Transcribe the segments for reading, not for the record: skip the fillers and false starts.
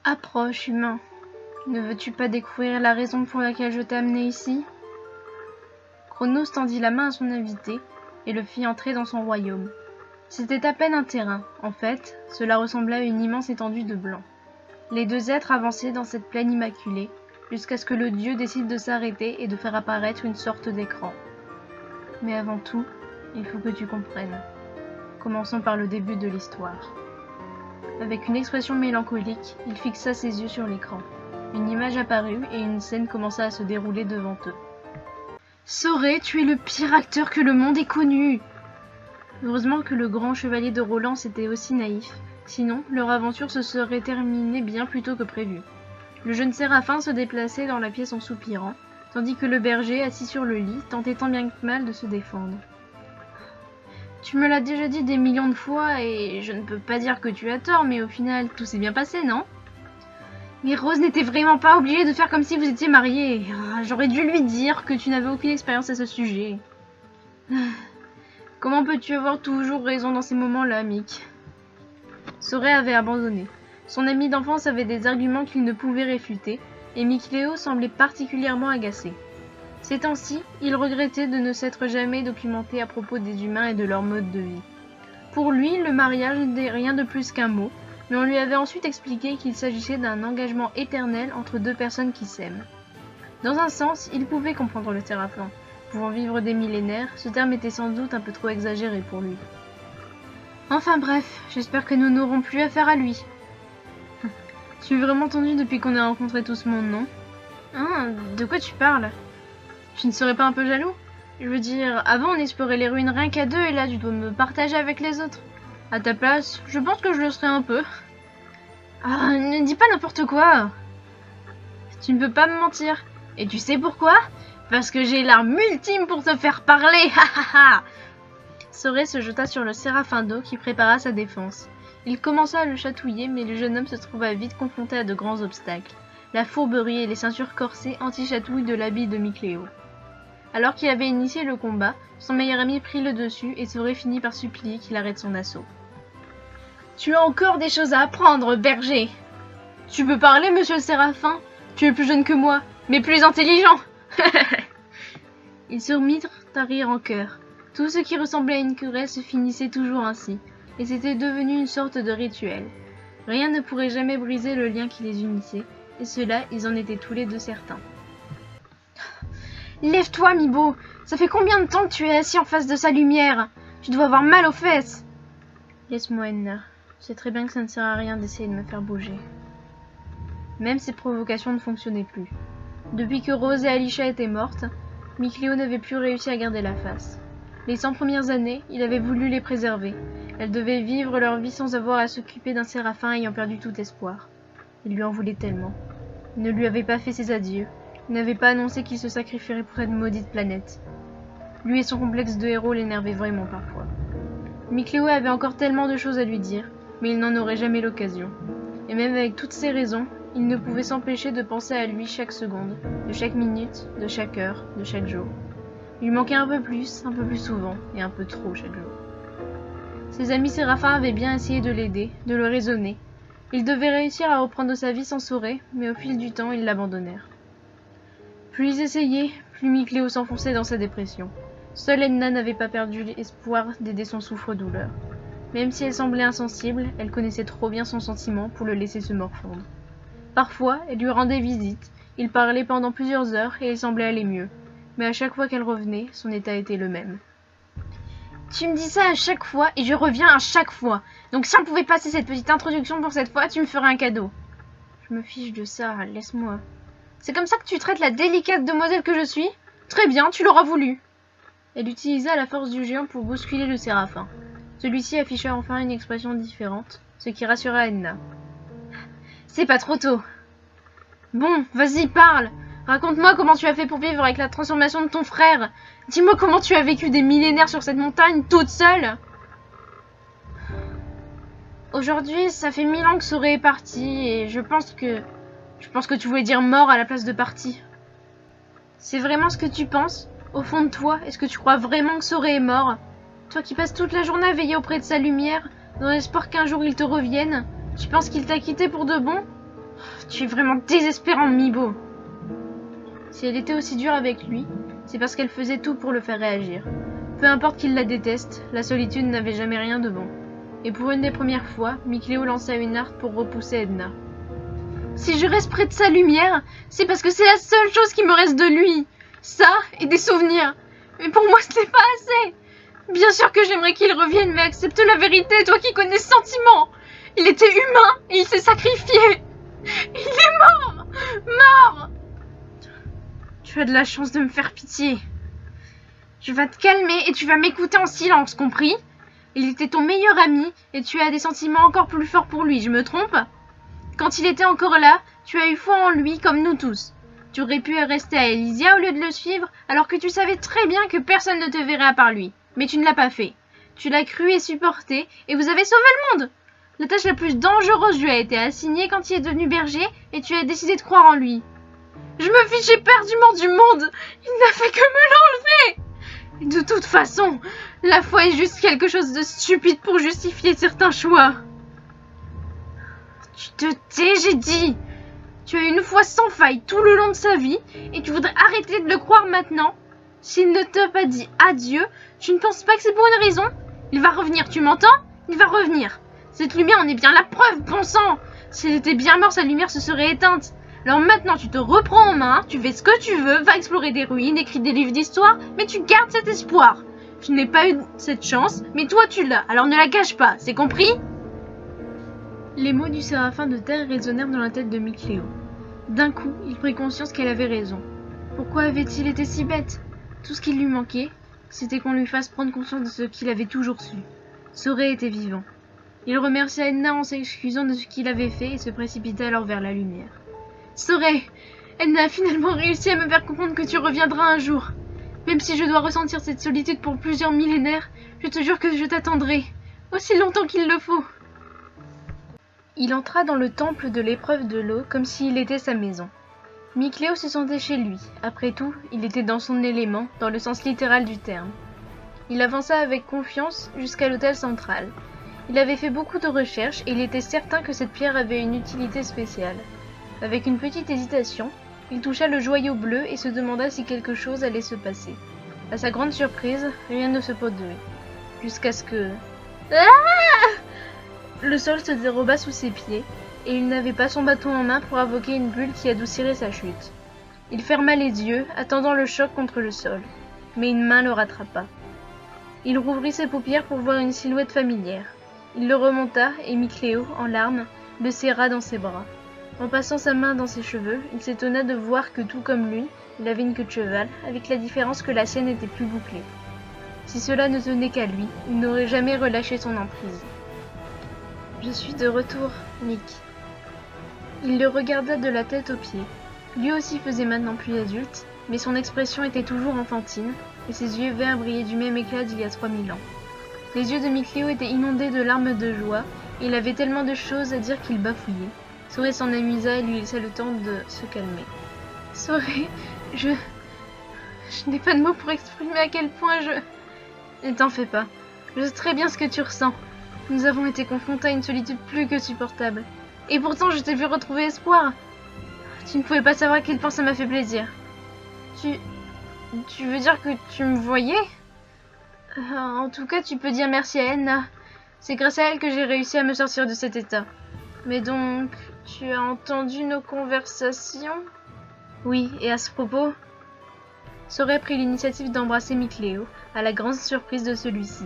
Approche, humain. Ne veux-tu pas découvrir la raison pour laquelle je t'ai amené ici? Chronos tendit la main à son invité et le fit entrer dans son royaume. C'était à peine un terrain. En fait, cela ressemblait à une immense étendue de blanc. Les deux êtres avançaient dans cette plaine immaculée, jusqu'à ce que le dieu décide de s'arrêter et de faire apparaître une sorte d'écran. Mais avant tout, il faut que tu comprennes. Commençons par le début de l'histoire. Avec une expression mélancolique, il fixa ses yeux sur l'écran. Une image apparut et une scène commença à se dérouler devant eux. Sorey, tu es le pire acteur que le monde ait connu! Heureusement que le grand chevalier de Rolance était aussi naïf, sinon leur aventure se serait terminée bien plus tôt que prévu. Le jeune Séraphin se déplaçait dans la pièce en soupirant, tandis que le berger, assis sur le lit, tentait tant bien que mal de se défendre. Tu me l'as déjà dit des millions de fois et je ne peux pas dire que tu as tort, mais au final, tout s'est bien passé, non? Mais Rose n'était vraiment pas obligée de faire comme si vous étiez mariés. J'aurais dû lui dire que tu n'avais aucune expérience à ce sujet. Comment peux-tu avoir toujours raison dans ces moments-là, Mick? Sorey avait abandonné. Son ami d'enfance avait des arguments qu'il ne pouvait réfuter, et Mikleo semblait particulièrement agacé. Ces temps-ci, il regrettait de ne s'être jamais documenté à propos des humains et de leur mode de vie. Pour lui, le mariage n'était rien de plus qu'un mot, mais on lui avait ensuite expliqué qu'il s'agissait d'un engagement éternel entre deux personnes qui s'aiment. Dans un sens, il pouvait comprendre le Séraphin. Pouvant vivre des millénaires, ce terme était sans doute un peu trop exagéré pour lui. Enfin bref, j'espère que nous n'aurons plus affaire à lui. Tu es vraiment tendu depuis qu'on a rencontré tout ce monde, non? Hein, de quoi tu parles? Tu ne serais pas un peu jaloux? Je veux dire, avant on explorait les ruines rien qu'à deux et là tu dois me partager avec les autres. À ta place, je pense que je le serais un peu. Ah, ne dis pas n'importe quoi. Tu ne peux pas me mentir. Et tu sais pourquoi? Parce que j'ai l'arme ultime pour te faire parler. Sorey se jeta sur le Séraphin d'eau qui prépara sa défense. Il commença à le chatouiller, mais le jeune homme se trouva vite confronté à de grands obstacles. La fourberie et les ceintures corsées anti-chatouille de l'habit de Mikleo. Alors qu'il avait initié le combat, son meilleur ami prit le dessus et Sorey finit par supplier qu'il arrête son assaut. Tu as encore des choses à apprendre, berger. Tu peux parler, monsieur le Séraphin? Tu es plus jeune que moi, mais plus intelligent. Ils se mirent à rire en chœur. Tout ce qui ressemblait à une querelle se finissait toujours ainsi, et c'était devenu une sorte de rituel. Rien ne pourrait jamais briser le lien qui les unissait, et cela, ils en étaient tous les deux certains. Lève-toi, Mibo. Ça fait combien de temps que tu es assis en face de sa lumière? Tu dois avoir mal aux fesses. Laisse-moi, Edna. Je sais très bien que ça ne sert à rien d'essayer de me faire bouger. Même ces provocations ne fonctionnaient plus. Depuis que Rose et Alisha étaient mortes, Mikleo n'avait plus réussi à garder la face. Les 100 premières années, il avait voulu les préserver. Elles devaient vivre leur vie sans avoir à s'occuper d'un Séraphin ayant perdu tout espoir. Il lui en voulait tellement. Il ne lui avait pas fait ses adieux. Il n'avait pas annoncé qu'il se sacrifierait pour cette maudite planète. Lui et son complexe de héros l'énervaient vraiment parfois. Mikleo avait encore tellement de choses à lui dire, mais il n'en aurait jamais l'occasion. Et même avec toutes ces raisons, il ne pouvait s'empêcher de penser à lui chaque seconde, de chaque minute, de chaque heure, de chaque jour. Il lui manquait un peu plus souvent, et un peu trop chaque jour. Ses amis Séraphins avaient bien essayé de l'aider, de le raisonner. Il devait réussir à reprendre sa vie sans Sorey, mais au fil du temps, ils l'abandonnèrent. Plus ils essayaient, plus Mikleo s'enfonçait dans sa dépression. Seule Edna n'avait pas perdu l'espoir d'aider son souffre-douleur. Même si elle semblait insensible, elle connaissait trop bien son sentiment pour le laisser se morfondre. Parfois, elle lui rendait visite, ils parlaient pendant plusieurs heures et il semblait aller mieux. Mais à chaque fois qu'elle revenait, son état était le même. Tu me dis ça à chaque fois et je reviens à chaque fois. Donc si on pouvait passer cette petite introduction pour cette fois, tu me ferais un cadeau. Je me fiche de ça, laisse-moi. C'est comme ça que tu traites la délicate demoiselle que je suis? Très bien, tu l'auras voulu. Elle utilisa la force du géant pour bousculer le Séraphin. Celui-ci afficha enfin une expression différente, ce qui rassura Edna. C'est pas trop tôt. Bon, vas-y, parle. Raconte-moi comment tu as fait pour vivre avec la transformation de ton frère. Dis-moi comment tu as vécu des millénaires sur cette montagne, toute seule. Aujourd'hui, ça fait 1000 ans que Sorey est parti, et je pense que tu voulais dire mort à la place de parti. C'est vraiment ce que tu penses? Au fond de toi, est-ce que tu crois vraiment que Sorey est mort? Toi qui passes toute la journée à veiller auprès de sa lumière, dans l'espoir qu'un jour il te revienne, tu penses qu'il t'a quitté pour de bon? Tu es vraiment désespérant, Mibo. Si elle était aussi dure avec lui, c'est parce qu'elle faisait tout pour le faire réagir. Peu importe qu'il la déteste, la solitude n'avait jamais rien de bon. Et pour une des premières fois, Mikleo lança une harpe pour repousser Edna. Si je reste près de sa lumière, c'est parce que c'est la seule chose qui me reste de lui. Ça et des souvenirs. Mais pour moi, ce n'est pas assez. Bien sûr que j'aimerais qu'il revienne, mais accepte la vérité, toi qui connais ce sentiment. Il était humain et il s'est sacrifié. Il est mort. Mort. Tu as de la chance de me faire pitié. Tu vas te calmer et tu vas m'écouter en silence, compris? Il était ton meilleur ami et tu as des sentiments encore plus forts pour lui, je me trompe? Quand il était encore là, tu as eu foi en lui comme nous tous. Tu aurais pu rester à Elysia au lieu de le suivre, alors que tu savais très bien que personne ne te verrait à part lui. Mais tu ne l'as pas fait. Tu l'as cru et supporté, et vous avez sauvé le monde. La tâche la plus dangereuse lui a été assignée quand il est devenu berger, et tu as décidé de croire en lui. Je me fiche éperdument du monde. Il n'a fait que me l'enlever. Et de toute façon, la foi est juste quelque chose de stupide pour justifier certains choix. Tu te tais, j'ai dit. Tu as une foi sans faille tout le long de sa vie et tu voudrais arrêter de le croire maintenant. S'il ne t'a pas dit adieu, tu ne penses pas que c'est pour une raison? Il va revenir, tu m'entends? Il va revenir. Cette lumière en est bien la preuve, bon sang. S'il était bien mort, sa lumière se serait éteinte. Alors maintenant, tu te reprends en main, tu fais ce que tu veux, va explorer des ruines, écris des livres d'histoire, mais tu gardes cet espoir. Je n'ai pas eu cette chance, mais toi tu l'as, alors ne la cache pas, c'est compris? Les mots du séraphin de terre résonnèrent dans la tête de Mikleo. D'un coup, il prit conscience qu'elle avait raison. Pourquoi avait-il été si bête? Tout ce qui lui manquait, c'était qu'on lui fasse prendre conscience de ce qu'il avait toujours su. Sorey était vivant. Il remercia Edna en s'excusant de ce qu'il avait fait et se précipita alors vers la lumière. Sorey, Edna a finalement réussi à me faire comprendre que tu reviendras un jour. Même si je dois ressentir cette solitude pour plusieurs millénaires, je te jure que je t'attendrai, aussi longtemps qu'il le faut. Il entra dans le temple de l'épreuve de l'eau comme s'il était sa maison. Mikleo se sentait chez lui. Après tout, il était dans son élément, dans le sens littéral du terme. Il avança avec confiance jusqu'à l'autel central. Il avait fait beaucoup de recherches et il était certain que cette pierre avait une utilité spéciale. Avec une petite hésitation, il toucha le joyau bleu et se demanda si quelque chose allait se passer. À sa grande surprise, rien ne se produisit. Jusqu'à ce que... Le sol se déroba sous ses pieds, et il n'avait pas son bâton en main pour invoquer une bulle qui adoucirait sa chute. Il ferma les yeux, attendant le choc contre le sol, mais une main le rattrapa. Il rouvrit ses paupières pour voir une silhouette familière. Il le remonta, et Mikleo, en larmes, le serra dans ses bras. En passant sa main dans ses cheveux, il s'étonna de voir que tout comme lui, il avait une queue de cheval, avec la différence que la sienne était plus bouclée. Si cela ne tenait qu'à lui, il n'aurait jamais relâché son emprise. « Je suis de retour, Mick. » Il le regarda de la tête aux pieds. Lui aussi faisait maintenant plus adulte, mais son expression était toujours enfantine, et ses yeux verts brillaient du même éclat d'il y a 3000 ans. Les yeux de Mikleo étaient inondés de larmes de joie, et il avait tellement de choses à dire qu'il bafouillait. Sorey s'en amusa et lui laissa le temps de se calmer. « Sorey, je n'ai pas de mots pour exprimer à quel point je... » Ne t'en fais pas. Je sais très bien ce que tu ressens. Nous avons été confrontés à une solitude plus que supportable. Et pourtant, je t'ai vu retrouver espoir. Tu ne pouvais pas savoir à quel point ça m'a fait plaisir. Tu veux dire que tu me voyais? En tout cas, tu peux dire merci à Edna. C'est grâce à elle que j'ai réussi à me sortir de cet état. Mais donc, tu as entendu nos conversations? Oui, et à ce propos... Sorey prit l'initiative d'embrasser Mikleo, à la grande surprise de celui-ci.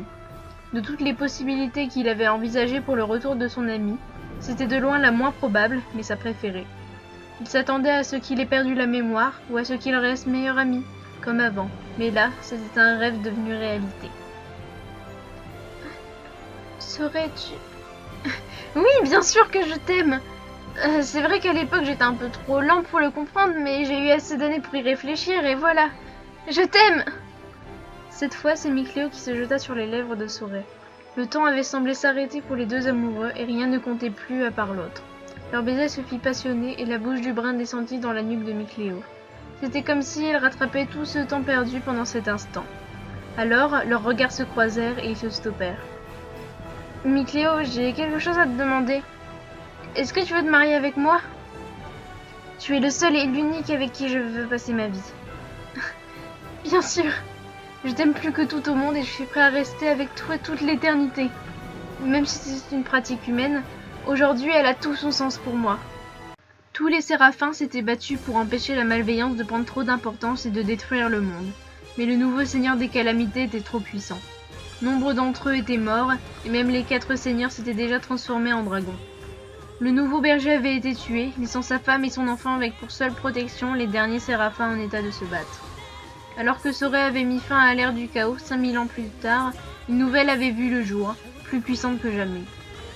De toutes les possibilités qu'il avait envisagées pour le retour de son ami, c'était de loin la moins probable, mais sa préférée. Il s'attendait à ce qu'il ait perdu la mémoire, ou à ce qu'il reste meilleur ami, comme avant, mais là, c'était un rêve devenu réalité. Serais-tu... Oui, bien sûr que je t'aime. C'est vrai qu'à l'époque, j'étais un peu trop lent pour le comprendre, mais j'ai eu assez d'années pour y réfléchir, et voilà. Je t'aime. Cette fois, c'est Mikleo qui se jeta sur les lèvres de Sorey. Le temps avait semblé s'arrêter pour les deux amoureux et rien ne comptait plus à part l'autre. Leur baiser se fit passionné et la bouche du brun descendit dans la nuque de Mikleo. C'était comme s'ils rattrapaient tout ce temps perdu pendant cet instant. Alors, leurs regards se croisèrent et ils se stoppèrent. « Mikleo, j'ai quelque chose à te demander. Est-ce que tu veux te marier avec moi ?» Tu es le seul et l'unique avec qui je veux passer ma vie. Bien sûr. Je t'aime plus que tout au monde et je suis prêt à rester avec toi toute l'éternité. Même si c'est une pratique humaine, aujourd'hui elle a tout son sens pour moi. Tous les séraphins s'étaient battus pour empêcher la malveillance de prendre trop d'importance et de détruire le monde. Mais le nouveau seigneur des calamités était trop puissant. Nombre d'entre eux étaient morts, et même les 4 seigneurs s'étaient déjà transformés en dragons. Le nouveau berger avait été tué, laissant sa femme et son enfant avec pour seule protection les derniers séraphins en état de se battre. Alors que Sorey avait mis fin à l'ère du chaos 5000 ans plus tard, une nouvelle avait vu le jour, plus puissante que jamais.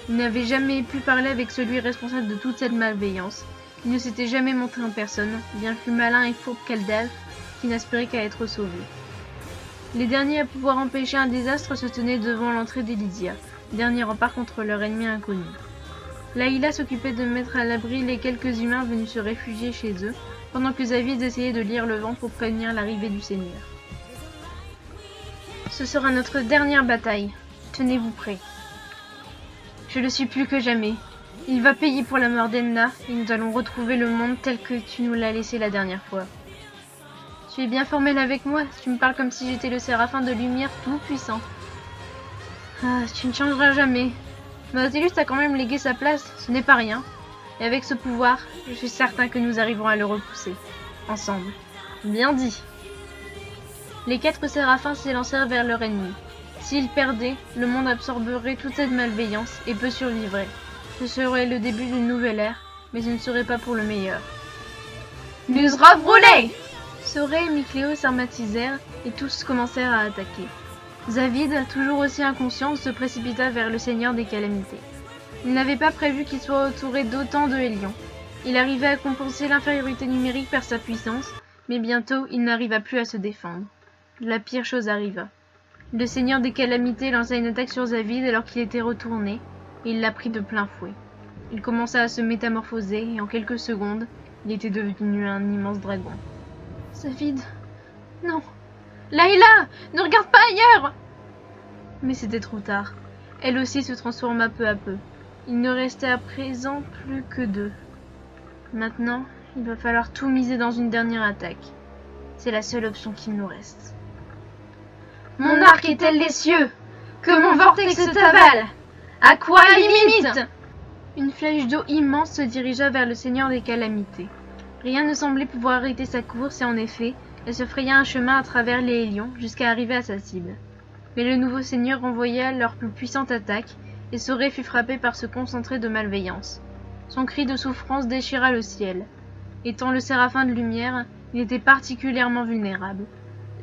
Il n'avait jamais pu parler avec celui responsable de toute cette malveillance. Il ne s'était jamais montré en personne, bien plus malin et fourbe qu'Aldaf, qui n'aspirait qu'à être sauvé. Les derniers à pouvoir empêcher un désastre se tenaient devant l'entrée d'Elydia, dernier rempart contre leur ennemi inconnu. Layla s'occupait de mettre à l'abri les quelques humains venus se réfugier chez eux, pendant que Zavid essayait de lire le vent pour prévenir l'arrivée du Seigneur. Ce sera notre dernière bataille. Tenez-vous prêts. Je le suis plus que jamais. Il va payer pour la mort d'Enna et nous allons retrouver le monde tel que tu nous l'as laissé la dernière fois. Tu es bien formel avec moi, tu me parles comme si j'étais le séraphin de lumière tout puissant. Ah, tu ne changeras jamais. Nautilus a quand même légué sa place, ce n'est pas rien. Et avec ce pouvoir, je suis certain que nous arriverons à le repousser. Ensemble. Bien dit. Les 4 séraphins s'élancèrent vers leur ennemi. S'ils perdaient, le monde absorberait toute cette malveillance et peu survivrait. Ce serait le début d'une nouvelle ère, mais ce ne serait pas pour le meilleur. Nous brûlés! Sorey et Micléo s'armatisèrent et tous commencèrent à attaquer. Zavid, toujours aussi inconscient, se précipita vers le Seigneur des Calamités. Il n'avait pas prévu qu'il soit entouré d'autant de Hélions. Il arrivait à compenser l'infériorité numérique par sa puissance, mais bientôt il n'arriva plus à se défendre. La pire chose arriva. Le Seigneur des Calamités lança une attaque sur Zavid alors qu'il était retourné, et il la prit de plein fouet. Il commença à se métamorphoser, et en quelques secondes, il était devenu un immense dragon. Zavid, non. Layla, ne regarde pas ailleurs! Mais c'était trop tard. Elle aussi se transforma peu à peu. Il ne restait à présent plus que 2. Maintenant, il va falloir tout miser dans une dernière attaque. C'est la seule option qu'il nous reste. Mon arc est-elle les cieux? Que mon vortex se t'avale! À quoi limite? Une flèche d'eau immense se dirigea vers le Seigneur des Calamités. Rien ne semblait pouvoir arrêter sa course et en effet, elle se fraya un chemin à travers les Hélions jusqu'à arriver à sa cible. Mais le nouveau Seigneur renvoya leur plus puissante attaque et Sorey fut frappé par ce concentré de malveillance. Son cri de souffrance déchira le ciel. Étant le séraphin de lumière, il était particulièrement vulnérable.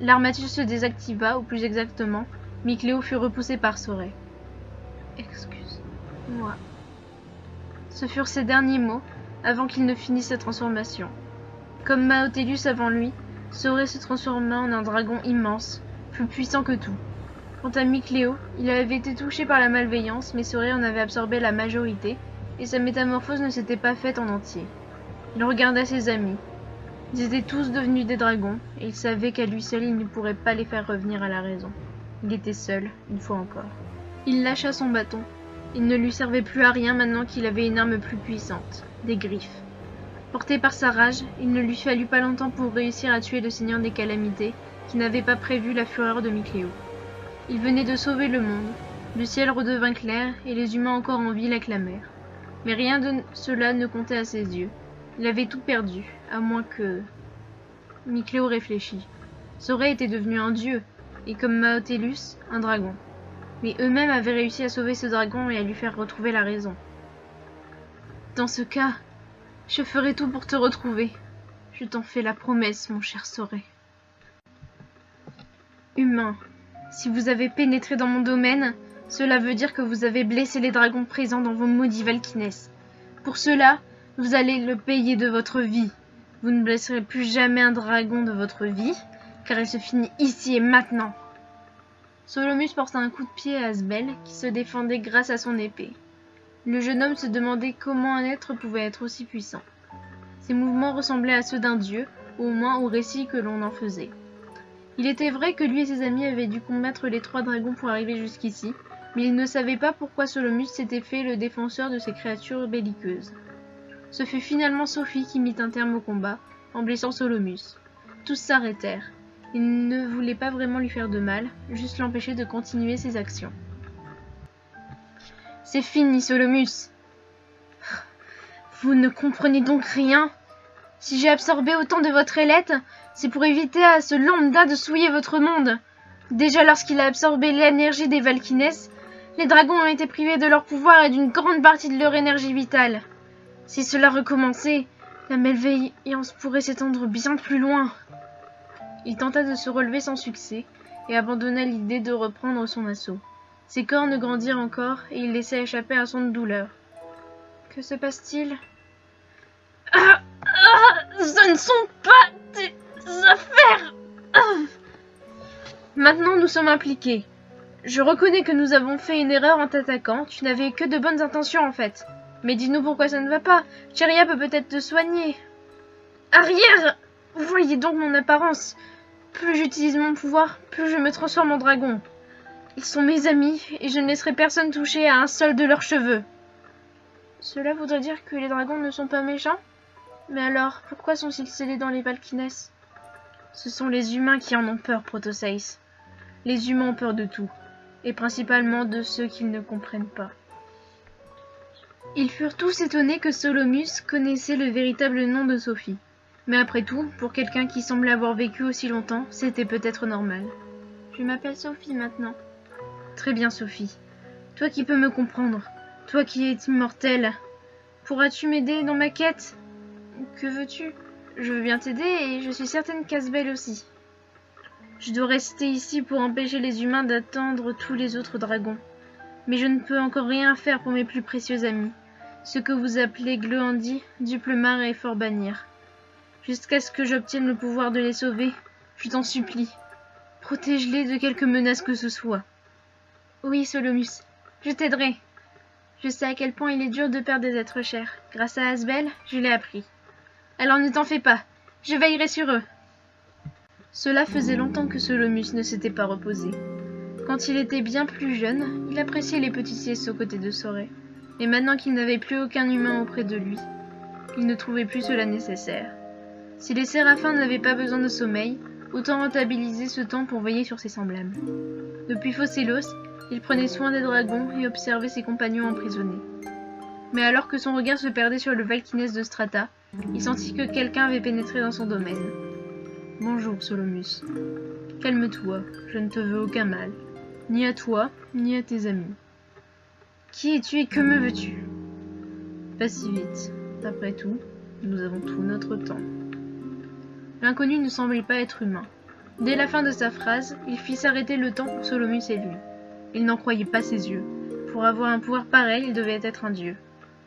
L'armature se désactiva, ou plus exactement, Micléo fut repoussé par Sorey. « Excuse-moi. » Ce furent ses derniers mots, avant qu'il ne finisse sa transformation. Comme Maotellus avant lui, Sorey se transforma en un dragon immense, plus puissant que tout. Quant à Micléo, il avait été touché par la malveillance, mais Sorey en avait absorbé la majorité, et sa métamorphose ne s'était pas faite en entier. Il regarda ses amis. Ils étaient tous devenus des dragons, et il savait qu'à lui seul il ne pourrait pas les faire revenir à la raison. Il était seul, une fois encore. Il lâcha son bâton. Il ne lui servait plus à rien maintenant qu'il avait une arme plus puissante, des griffes. Porté par sa rage, il ne lui fallut pas longtemps pour réussir à tuer le Seigneur des Calamités, qui n'avait pas prévu la fureur de Micléo. Il venait de sauver le monde, le ciel redevint clair et les humains encore en vie l'acclamèrent. Mais rien de cela ne comptait à ses yeux. Il avait tout perdu, à moins que... Micléo réfléchit. Sorey était devenu un dieu, et comme Maotellus, un dragon. Mais eux-mêmes avaient réussi à sauver ce dragon et à lui faire retrouver la raison. Dans ce cas, je ferai tout pour te retrouver. Je t'en fais la promesse, mon cher Sorey. Humain, si vous avez pénétré dans mon domaine, cela veut dire que vous avez blessé les dragons présents dans vos maudits Valkines. Pour cela, vous allez le payer de votre vie. Vous ne blesserez plus jamais un dragon de votre vie, car elle se finit ici et maintenant. Solomus porta un coup de pied à Asbel, qui se défendait grâce à son épée. Le jeune homme se demandait comment un être pouvait être aussi puissant. Ses mouvements ressemblaient à ceux d'un dieu, au moins au récit que l'on en faisait. Il était vrai que lui et ses amis avaient dû combattre les 3 dragons pour arriver jusqu'ici, mais ils ne savaient pas pourquoi Solomus s'était fait le défenseur de ces créatures belliqueuses. Ce fut finalement Sophie qui mit un terme au combat, en blessant Solomus. Tous s'arrêtèrent. Ils ne voulaient pas vraiment lui faire de mal, juste l'empêcher de continuer ses actions. C'est fini, Solomus. Vous ne comprenez donc rien? Si j'ai absorbé autant de votre ailette, c'est pour éviter à ce lambda de souiller votre monde. Déjà lorsqu'il a absorbé l'énergie des Valkines, les dragons ont été privés de leur pouvoir et d'une grande partie de leur énergie vitale. Si cela recommençait, la malveillance pourrait s'étendre bien plus loin. Il tenta de se relever sans succès et abandonna l'idée de reprendre son assaut. Ses cornes grandirent encore et il laissa échapper un son de douleur. Que se passe-t-il? Ce ne sont pas des affaires. Maintenant nous sommes impliqués. Je reconnais que nous avons fait une erreur en t'attaquant, tu n'avais que de bonnes intentions en fait. Mais dis-nous pourquoi ça ne va pas. Cheria peut peut-être te soigner. Arrière! Voyez donc mon apparence. Plus j'utilise mon pouvoir, plus je me transforme en dragon. Ils sont mes amis, et je ne laisserai personne toucher à un seul de leurs cheveux. Cela voudrait dire que les dragons ne sont pas méchants? Mais alors, pourquoi sont-ils scellés dans les Valkines? Ce sont les humains qui en ont peur, Protoseis. Les humains ont peur de tout, et principalement de ceux qu'ils ne comprennent pas. Ils furent tous étonnés que Solomus connaissait le véritable nom de Sophie. Mais après tout, pour quelqu'un qui semblait avoir vécu aussi longtemps, c'était peut-être normal. Je m'appelle Sophie maintenant. Très bien, Sophie. Toi qui peux me comprendre, toi qui es immortelle, pourras-tu m'aider dans ma quête? Que veux-tu? Je veux bien t'aider et je suis certaine qu'Asbel aussi. Je dois rester ici pour empêcher les humains d'attendre tous les autres dragons. Mais je ne peux encore rien faire pour mes plus précieux amis, ceux que vous appelez Gluandi, Duplemar et Forbanir. Jusqu'à ce que j'obtienne le pouvoir de les sauver, je t'en supplie. Protège-les de quelque menace que ce soit. Oui, Solomus, je t'aiderai. Je sais à quel point il est dur de perdre des êtres chers. Grâce à Asbel, je l'ai appris. Alors ne t'en fais pas, je veillerai sur eux. Cela faisait longtemps que Solomus ne s'était pas reposé. Quand il était bien plus jeune, il appréciait les petits siestes aux côtés de Sorey. Et maintenant qu'il n'avait plus aucun humain auprès de lui, il ne trouvait plus cela nécessaire. Si les séraphins n'avaient pas besoin de sommeil, autant rentabiliser ce temps pour veiller sur ses semblables. Depuis Phocelos, il prenait soin des dragons et observait ses compagnons emprisonnés. Mais alors que son regard se perdait sur le Valkines de Strata, il sentit que quelqu'un avait pénétré dans son domaine. « Bonjour, Solomus. Calme-toi, je ne te veux aucun mal, ni à toi, ni à tes amis. Qui es-tu et que me veux-tu? Pas si vite. Après tout, nous avons tout notre temps. » L'inconnu ne semblait pas être humain. Dès la fin de sa phrase, il fit s'arrêter le temps pour Solomus et lui. Il n'en croyait pas ses yeux. Pour avoir un pouvoir pareil, il devait être un dieu.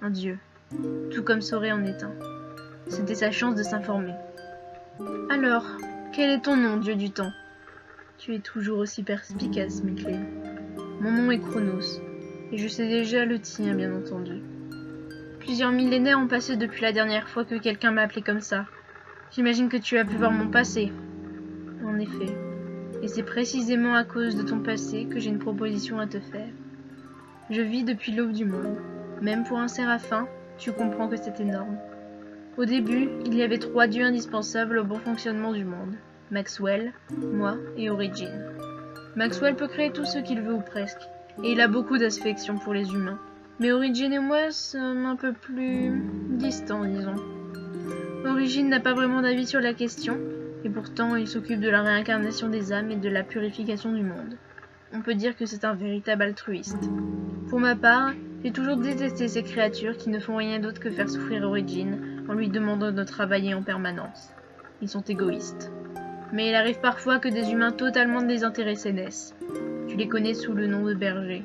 Un dieu. Tout comme Sorey en est un. C'était sa chance de s'informer. Alors, quel est ton nom, dieu du temps? Tu es toujours aussi perspicace, Miklé. Mon nom est Chronos, et je sais déjà le tien, bien entendu. Plusieurs millénaires ont passé depuis la dernière fois que quelqu'un m'a appelé comme ça. J'imagine que tu as pu voir mon passé. En effet. Et c'est précisément à cause de ton passé que j'ai une proposition à te faire. Je vis depuis l'aube du monde. Même pour un séraphin, tu comprends que c'est énorme. Au début, il y avait 3 dieux indispensables au bon fonctionnement du monde. Maxwell, moi et Origine. Maxwell peut créer tout ce qu'il veut ou presque, et il a beaucoup d'affection pour les humains. Mais Origine et moi sommes un peu plus distants, disons. Origine n'a pas vraiment d'avis sur la question, et pourtant il s'occupe de la réincarnation des âmes et de la purification du monde. On peut dire que c'est un véritable altruiste. Pour ma part, j'ai toujours détesté ces créatures qui ne font rien d'autre que faire souffrir Origine en lui demandant de travailler en permanence. Ils sont égoïstes. Mais il arrive parfois que des humains totalement désintéressés naissent. Tu les connais sous le nom de bergers.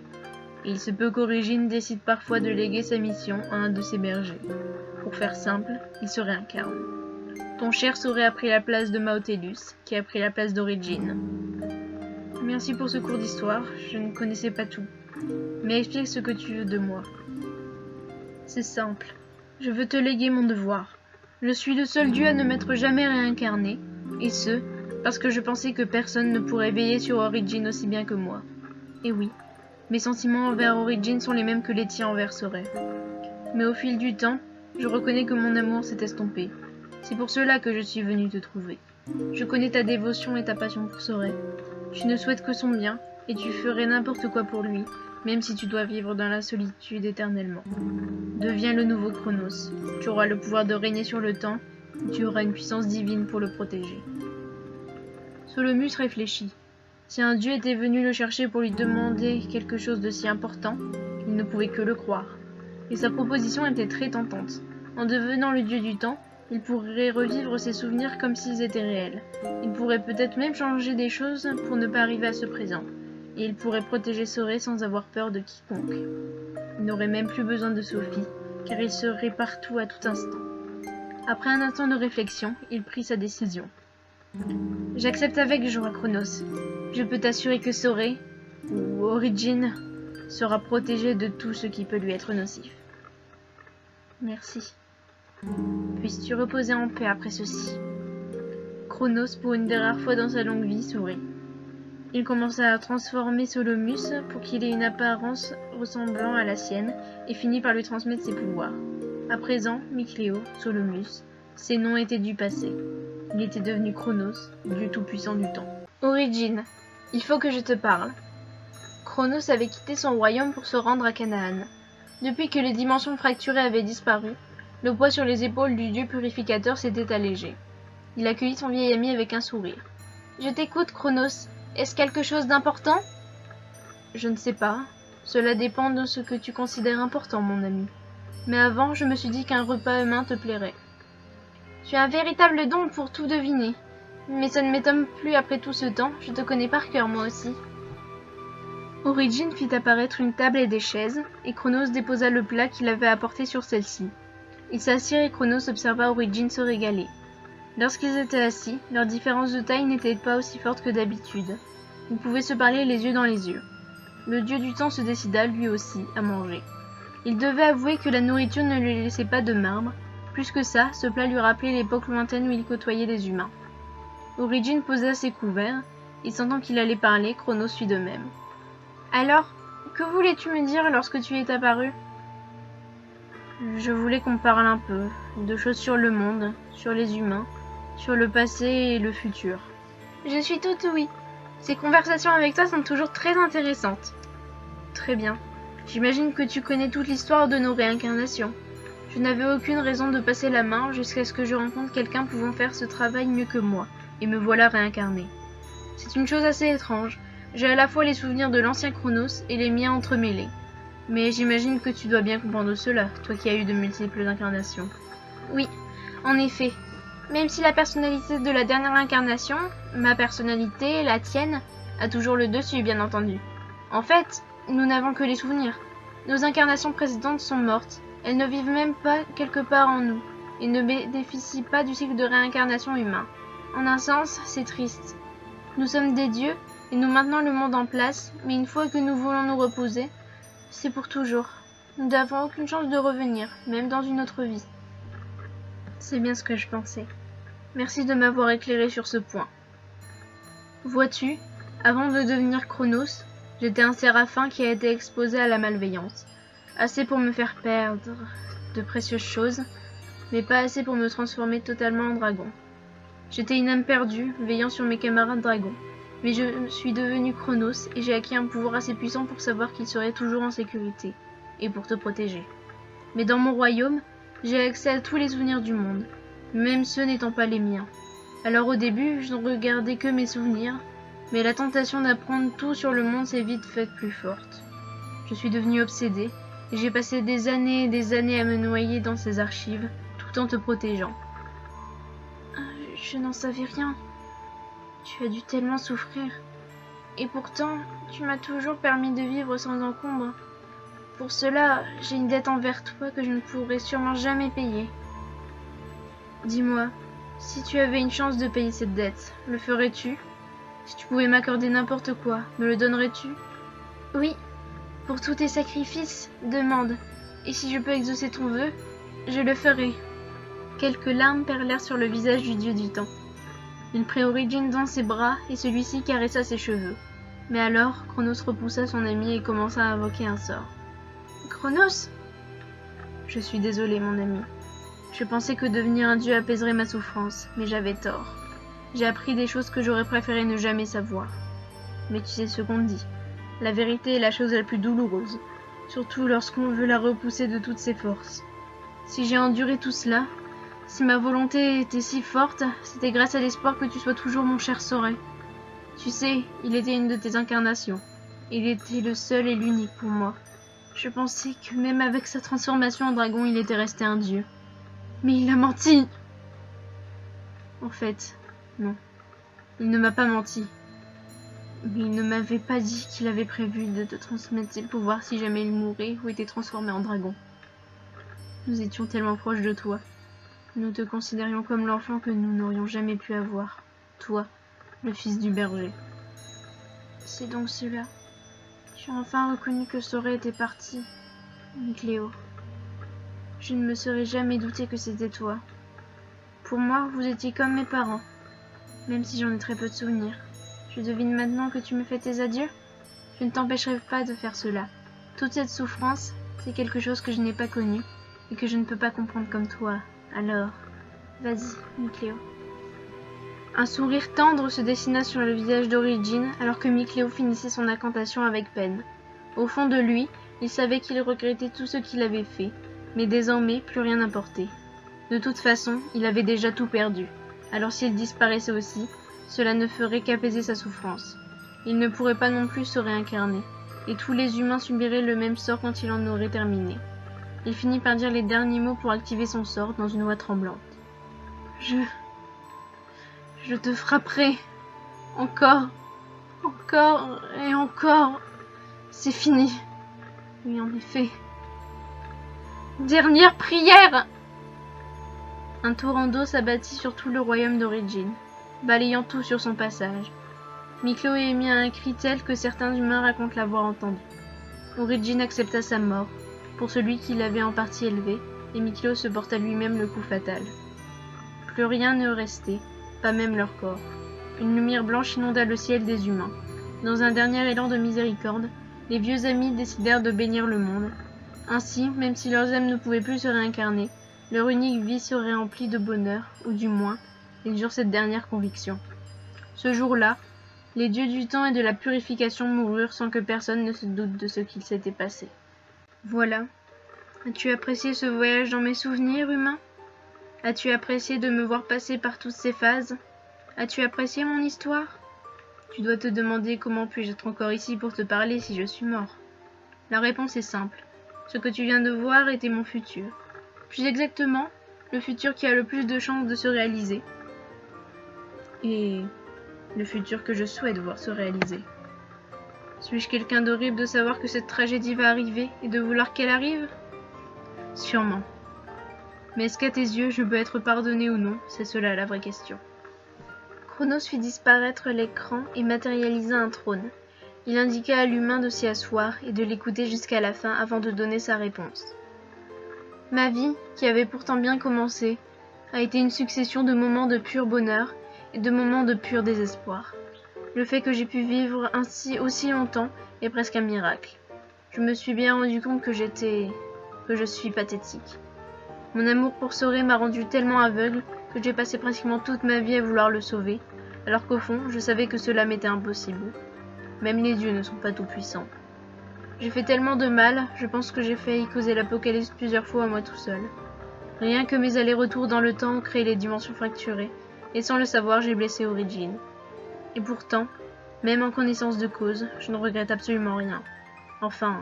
Et il se peut qu'Origine décide parfois de léguer sa mission à un de ces bergers. Pour faire simple, il se réincarne. Ton cher Sorey a pris la place de Maotelus, qui a pris la place d'Origine. Merci pour ce cours d'histoire, je ne connaissais pas tout. Mais explique ce que tu veux de moi. C'est simple. Je veux te léguer mon devoir. Je suis le seul dieu à ne m'être jamais réincarné, et ce, parce que je pensais que personne ne pourrait veiller sur Origine aussi bien que moi. Et oui, mes sentiments envers Origine sont les mêmes que les tiens envers Sorey. Mais au fil du temps, Je reconnais que mon amour s'est estompé. C'est pour cela que je suis venue te trouver. Je connais ta dévotion et ta passion pour Sorey. Tu ne souhaites que son bien, et tu ferais n'importe quoi pour lui, même si tu dois vivre dans la solitude éternellement. Deviens le nouveau Chronos. Tu auras le pouvoir de régner sur le temps, et tu auras une puissance divine pour le protéger. Solomus réfléchit. Si un dieu était venu le chercher pour lui demander quelque chose de si important, il ne pouvait que le croire. Et sa proposition était très tentante. En devenant le dieu du temps, il pourrait revivre ses souvenirs comme s'ils étaient réels. Il pourrait peut-être même changer des choses pour ne pas arriver à ce présent. Et il pourrait protéger Sorey sans avoir peur de quiconque. Il n'aurait même plus besoin de Sophie, car il serait partout à tout instant. Après un instant de réflexion, il prit sa décision. J'accepte avec joie, Chronos. Je peux t'assurer que Sorey, ou Origin, sera protégé de tout ce qui peut lui être nocif. Merci. Puisses-tu reposer en paix après ceci. Chronos, pour une des rares fois dans sa longue vie, sourit. Il commença à transformer Solomus pour qu'il ait une apparence ressemblant à la sienne et finit par lui transmettre ses pouvoirs. À présent, Micléo, Solomus, ses noms étaient du passé. Il était devenu Chronos, dieu tout-puissant du temps. Origin, il faut que je te parle. Chronos avait quitté son royaume pour se rendre à Canaan. Depuis que les dimensions fracturées avaient disparu, le poids sur les épaules du dieu purificateur s'était allégé. Il accueillit son vieil ami avec un sourire. « Je t'écoute, Chronos. Est-ce quelque chose d'important ?»« Je ne sais pas. Cela dépend de ce que tu considères important, mon ami. Mais avant, je me suis dit qu'un repas humain te plairait. Tu as un véritable don pour tout deviner. Mais ça ne m'étonne plus après tout ce temps. Je te connais par cœur, moi aussi. » Origin fit apparaître une table et des chaises, et Chronos déposa le plat qu'il avait apporté sur celle-ci. Ils s'assirent et Chronos observa Origin se régaler. Lorsqu'ils étaient assis, leur différence de taille n'était pas aussi forte que d'habitude. Ils pouvaient se parler les yeux dans les yeux. Le dieu du temps se décida, lui aussi, à manger. Il devait avouer que la nourriture ne lui laissait pas de marbre. Plus que ça, ce plat lui rappelait l'époque lointaine où il côtoyait les humains. Origin posa ses couverts, et sentant qu'il allait parler, Chronos fit de même. « Alors, que voulais-tu me dire lorsque tu es apparu ?»« Je voulais qu'on parle un peu, de choses sur le monde, sur les humains, sur le passé et le futur. »« Je suis toute oui. Ces conversations avec toi sont toujours très intéressantes. »« Très bien. J'imagine que tu connais toute l'histoire de nos réincarnations. Je n'avais aucune raison de passer la main jusqu'à ce que je rencontre quelqu'un pouvant faire ce travail mieux que moi, et me voilà réincarné. C'est une chose assez étrange. J'ai à la fois les souvenirs de l'ancien Chronos et les miens entremêlés. Mais j'imagine que tu dois bien comprendre cela, toi qui as eu de multiples incarnations. Oui, en effet. Même si la personnalité de la dernière incarnation, ma personnalité, la tienne, a toujours le dessus, bien entendu. En fait, nous n'avons que les souvenirs. Nos incarnations précédentes sont mortes. Elles ne vivent même pas quelque part en nous, et ne bénéficient pas du cycle de réincarnation humain. En un sens, c'est triste. Nous sommes des dieux, et nous maintenons le monde en place, mais une fois que nous voulons nous reposer, c'est pour toujours. Nous n'avons aucune chance de revenir, même dans une autre vie. C'est bien ce que je pensais. Merci de m'avoir éclairé sur ce point. Vois-tu, avant de devenir Chronos, j'étais un séraphin qui a été exposé à la malveillance. Assez pour me faire perdre de précieuses choses, mais pas assez pour me transformer totalement en dragon. J'étais une âme perdue, veillant sur mes camarades dragons. Mais je suis devenu Chronos et j'ai acquis un pouvoir assez puissant pour savoir qu'il serait toujours en sécurité, et pour te protéger. Mais dans mon royaume, j'ai accès à tous les souvenirs du monde, même ceux n'étant pas les miens. Alors au début, je ne regardais que mes souvenirs, mais la tentation d'apprendre tout sur le monde s'est vite faite plus forte. Je suis devenue obsédée, et j'ai passé des années et des années à me noyer dans ces archives, tout en te protégeant. Je n'en savais rien. Tu as dû tellement souffrir. Et pourtant, tu m'as toujours permis de vivre sans encombre. Pour cela, j'ai une dette envers toi que je ne pourrai sûrement jamais payer. Dis-moi, si tu avais une chance de payer cette dette, le ferais-tu? Si tu pouvais m'accorder n'importe quoi, me le donnerais-tu? Oui, pour tous tes sacrifices, demande. Et si je peux exaucer ton vœu, je le ferai. Quelques larmes perlèrent sur le visage du dieu du temps. Il prit Origin dans ses bras et celui-ci caressa ses cheveux. Mais alors, Chronos repoussa son ami et commença à invoquer un sort. « Chronos !»« Je suis désolé, mon ami. Je pensais que devenir un dieu apaiserait ma souffrance, mais j'avais tort. J'ai appris des choses que j'aurais préféré ne jamais savoir. Mais tu sais ce qu'on dit. La vérité est la chose la plus douloureuse, surtout lorsqu'on veut la repousser de toutes ses forces. Si j'ai enduré tout cela, si ma volonté était si forte, c'était grâce à l'espoir que tu sois toujours mon cher Sorey. Tu sais, il était une de tes incarnations. Il était le seul et l'unique pour moi. Je pensais que même avec sa transformation en dragon, il était resté un dieu. Mais il a menti! En fait, non. Il ne m'a pas menti. Mais il ne m'avait pas dit qu'il avait prévu de te transmettre ses pouvoirs si jamais il mourait ou était transformé en dragon. Nous étions tellement proches de toi. Nous te considérions comme l'enfant que nous n'aurions jamais pu avoir. Toi, le fils du berger. C'est donc cela. Tu as enfin reconnu que Sorey était parti. Cléo. Je ne me serais jamais douté que c'était toi. Pour moi, vous étiez comme mes parents, même si j'en ai très peu de souvenirs. Je devine maintenant que tu me fais tes adieux. Je ne t'empêcherai pas de faire cela. Toute cette souffrance, c'est quelque chose que je n'ai pas connu et que je ne peux pas comprendre comme toi. Alors, vas-y, Cléo. Un sourire tendre se dessina sur le visage d'Origine alors que Cléo finissait son incantation avec peine. Au fond de lui, il savait qu'il regrettait tout ce qu'il avait fait, mais désormais plus rien n'importait. De toute façon, il avait déjà tout perdu. Alors s'il disparaissait aussi, cela ne ferait qu'apaiser sa souffrance. Il ne pourrait pas non plus se réincarner, et tous les humains subiraient le même sort quand il en aurait terminé. Il finit par dire les derniers mots pour activer son sort dans une voix tremblante. Je te frapperai. Encore et encore. C'est fini. Oui, en effet. Dernière prière! Un torrent d'eau s'abattit sur tout le royaume d'Origine, balayant tout sur son passage. Cléo émit un cri tel que certains humains racontent l'avoir entendu. Origine accepta sa mort, pour celui qui l'avait en partie élevé, et Cléo se porta lui-même le coup fatal. Plus rien ne restait, pas même leur corps. Une lumière blanche inonda le ciel des humains. Dans un dernier élan de miséricorde, les vieux amis décidèrent de bénir le monde. Ainsi, même si leurs âmes ne pouvaient plus se réincarner, leur unique vie serait remplie de bonheur, ou du moins, ils eurent cette dernière conviction. Ce jour-là, les dieux du temps et de la purification moururent sans que personne ne se doute de ce qu'il s'était passé. Voilà. As-tu apprécié ce voyage dans mes souvenirs, humain? As-tu apprécié de me voir passer par toutes ces phases? As-tu apprécié mon histoire? Tu dois te demander comment puis-je être encore ici pour te parler si je suis mort. La réponse est simple. Ce que tu viens de voir était mon futur. Plus exactement, le futur qui a le plus de chances de se réaliser. Et le futur que je souhaite voir se réaliser. Suis-je quelqu'un d'horrible de savoir que cette tragédie va arriver et de vouloir qu'elle arrive? Sûrement. Mais est-ce qu'à tes yeux, je peux être pardonné ou non? C'est cela la vraie question. Chronos fit disparaître l'écran et matérialisa un trône. Il indiqua à l'humain de s'y asseoir et de l'écouter jusqu'à la fin avant de donner sa réponse. Ma vie, qui avait pourtant bien commencé, a été une succession de moments de pur bonheur et de moments de pur désespoir. Le fait que j'ai pu vivre ainsi aussi longtemps est presque un miracle. Je me suis bien rendu compte que je suis pathétique. Mon amour pour Sorey m'a rendu tellement aveugle que j'ai passé pratiquement toute ma vie à vouloir le sauver, alors qu'au fond, je savais que cela m'était impossible. Même les dieux ne sont pas tout-puissants. J'ai fait tellement de mal, je pense que j'ai failli causer l'apocalypse plusieurs fois à moi tout seul. Rien que mes allers-retours dans le temps ont créé les dimensions fracturées, et sans le savoir, j'ai blessé Origine. Et pourtant, même en connaissance de cause, je ne regrette absolument rien. Enfin,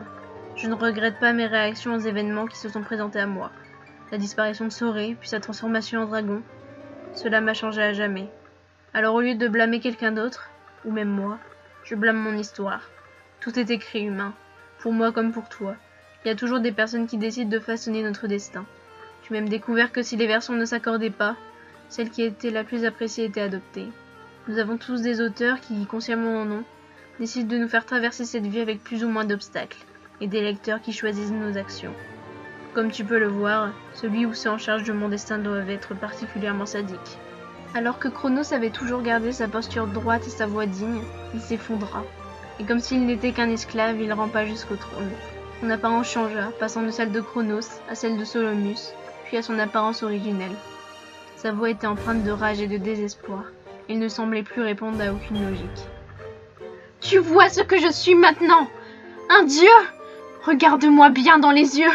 je ne regrette pas mes réactions aux événements qui se sont présentés à moi. La disparition de Sorey, puis sa transformation en dragon, cela m'a changé à jamais. Alors au lieu de blâmer quelqu'un d'autre, ou même moi, je blâme mon histoire. Tout est écrit, humain. Pour moi comme pour toi. Il y a toujours des personnes qui décident de façonner notre destin. J'ai même découvert que si les versions ne s'accordaient pas, celle qui était la plus appréciée était adoptée. Nous avons tous des auteurs qui, consciemment ou non, décident de nous faire traverser cette vie avec plus ou moins d'obstacles, et des lecteurs qui choisissent nos actions. Comme tu peux le voir, celui ou ceux en charge de mon destin doivent être particulièrement sadiques. Alors que Chronos avait toujours gardé sa posture droite et sa voix digne, il s'effondra. Et comme s'il n'était qu'un esclave, il rampa jusqu'au trône. Son apparence changea, passant de celle de Chronos à celle de Solomus, puis à son apparence originelle. Sa voix était empreinte de rage et de désespoir. Il ne semblait plus répondre à aucune logique. « Tu vois ce que je suis maintenant? Un dieu? Regarde-moi bien dans les yeux.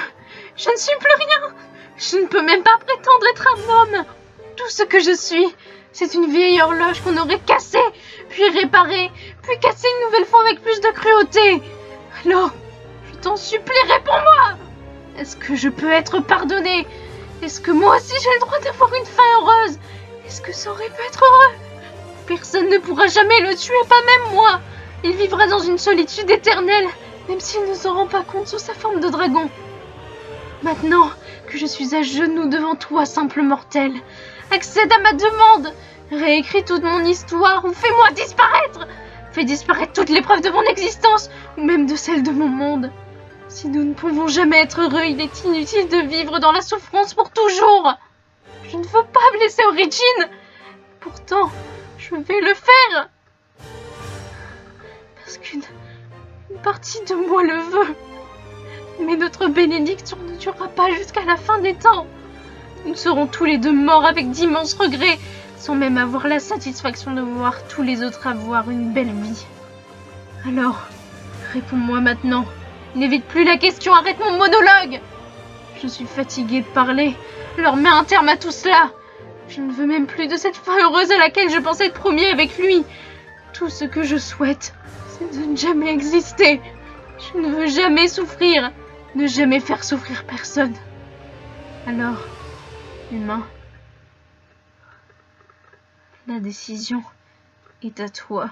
Je ne suis plus rien. Je ne peux même pas prétendre être un homme. Tout ce que je suis, c'est une vieille horloge qu'on aurait cassée, puis réparée, puis cassée une nouvelle fois avec plus de cruauté. Alors, je t'en supplie, réponds-moi! Est-ce que je peux être pardonnée? Est-ce que moi aussi j'ai le droit d'avoir une fin heureuse? Est-ce que ça aurait pu être heureux? Personne ne pourra jamais le tuer, pas même moi. Il vivra dans une solitude éternelle, même s'il ne s'en rend pas compte sous sa forme de dragon. Maintenant que je suis à genoux devant toi, simple mortel, accède à ma demande. Réécris toute mon histoire ou fais-moi disparaître. Fais disparaître toutes les preuves de mon existence, ou même de celle de mon monde. Si nous ne pouvons jamais être heureux, il est inutile de vivre dans la souffrance pour toujours. Je ne veux pas blesser Origin. Pourtant, je vais le faire. Parce qu'une partie de moi le veut. Mais notre bénédiction ne durera pas jusqu'à la fin des temps. Nous serons tous les deux morts avec d'immenses regrets, sans même avoir la satisfaction de voir tous les autres avoir une belle vie. Alors, réponds-moi maintenant. N'évite plus la question, arrête mon monologue. Je suis fatiguée de parler. Alors mets un terme à tout cela. Je ne veux même plus de cette fin heureuse à laquelle je pensais être promis avec lui. Tout ce que je souhaite, c'est de ne jamais exister. Je ne veux jamais souffrir, ne jamais faire souffrir personne. Alors, humain, la décision est à toi.